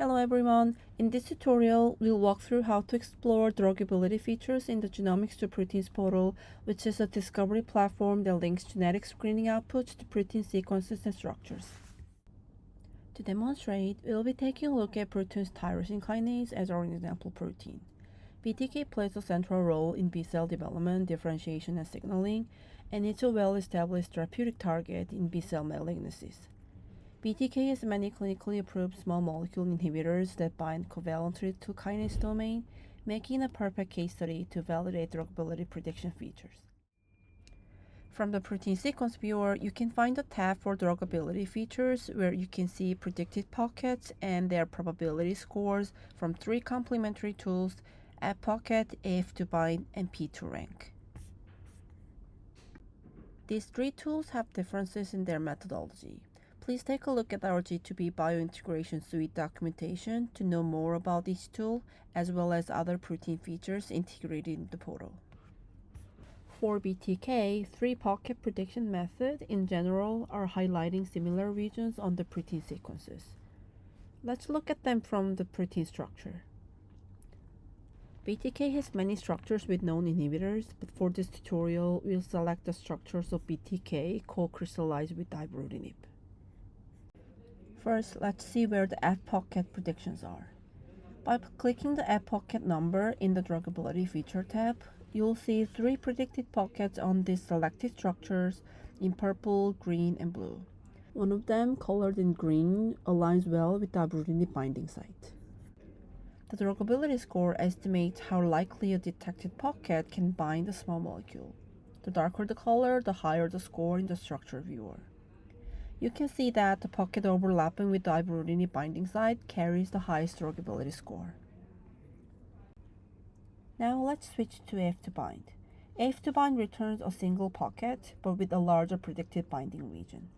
Hello everyone, in this tutorial we'll walk through how to explore druggability features in the Genomics2Proteins Portal, which is a discovery platform that links genetic screening outputs to protein sequences and structures. To demonstrate, we'll be taking a look at protein's tyrosine kinase as our example protein. BTK plays a central role in B-cell development, differentiation, and signaling, and it's a well-established therapeutic target in B-cell malignancies. BTK has many clinically approved small molecule inhibitors that bind covalently to kinase domain, making a perfect case study to validate druggability prediction features. From the protein sequence viewer, you can find a tab for druggability features where you can see predicted pockets and their probability scores from 3 complementary tools: Fpocket, AF2BIND, and P2Rank. These 3 tools have differences in their methodology. Please take a look at our G2B biointegration suite documentation to know more about each tool, as well as other protein features integrated in the portal. For BTK, 3 pocket prediction methods in general are highlighting similar regions on the protein sequences. Let's look at them from the protein structure. BTK has many structures with known inhibitors, but for this tutorial, we'll select the structures of BTK co-crystallized with ibrutinib. First, let's see where the Fpocket predictions are. By clicking the Fpocket number in the Druggability feature tab, you'll see 3 predicted pockets on these selected structures in purple, green, and blue. One of them, colored in green, aligns well with the ibrutinib binding site. The druggability score estimates how likely a detected pocket can bind a small molecule. The darker the color, the higher the score in the structure viewer. You can see that the pocket overlapping with the ibrutinib binding site carries the highest druggability score. Now let's switch to AF2BIND. AF2BIND returns a single pocket, but with a larger predicted binding region.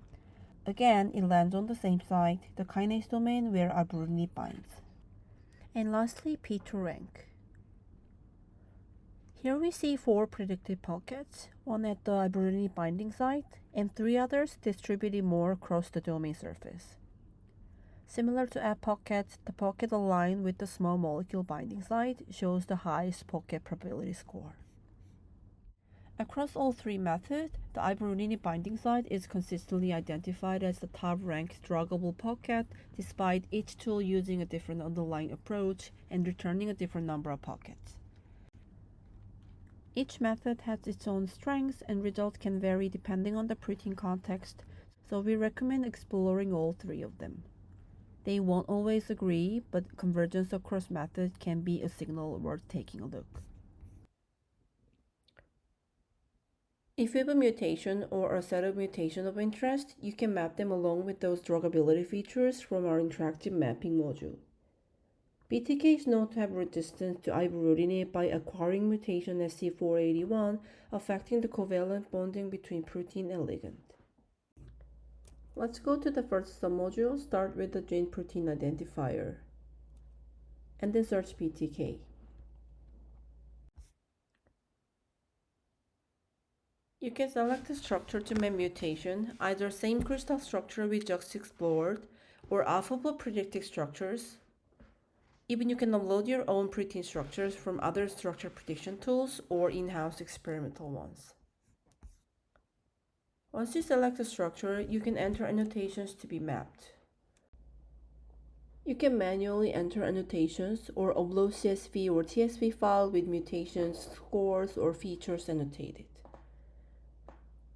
Again, it lands on the same site, the kinase domain where ibrutinib binds. And lastly, P2Rank. Here we see 4 predicted pockets, one at the ibrutinib binding site, and 3 others distributed more across the domain surface. Similar to Fpocket, the pocket aligned with the small molecule binding site shows the highest pocket probability score. Across all 3 methods, the ibrutinib binding site is consistently identified as the top-ranked druggable pocket, despite each tool using a different underlying approach and returning a different number of pockets. Each method has its own strengths, and results can vary depending on the protein context, so we recommend exploring all 3 of them. They won't always agree, but convergence across methods can be a signal worth taking a look. If you have a mutation or a set of mutations of interest, you can map them along with those druggability features from our interactive mapping module. BTK is known to have resistance to ibrutinib by acquiring mutation SC481, affecting the covalent bonding between protein and ligand. Let's go to the first submodule, start with the gene protein identifier, and then search BTK. You can select the structure to map mutation, either same crystal structure we just explored, or alphabet predicted structures. Even you can upload your own protein structures from other structure prediction tools or in-house experimental ones. Once you select a structure, you can enter annotations to be mapped. You can manually enter annotations or upload CSV or TSV file with mutations, scores, or features annotated.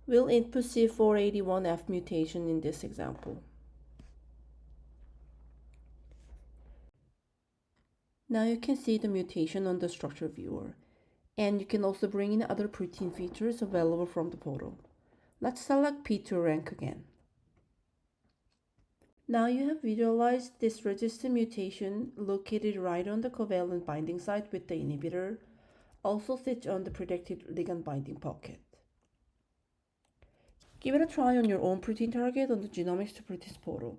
We'll input C481F mutation in this example. Now you can see the mutation on the structure viewer, and you can also bring in other protein features available from the portal. Let's select P2Rank again. Now you have visualized this registered mutation located right on the covalent binding site with the inhibitor, also sits on the predicted ligand binding pocket. Give it a try on your own protein target on the Genomics2Proteins Portal.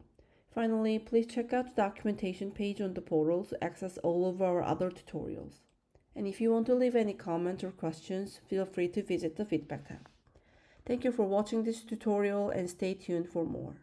Finally, please check out the documentation page on the portal to access all of our other tutorials. And if you want to leave any comments or questions, feel free to visit the feedback tab. Thank you for watching this tutorial and stay tuned for more.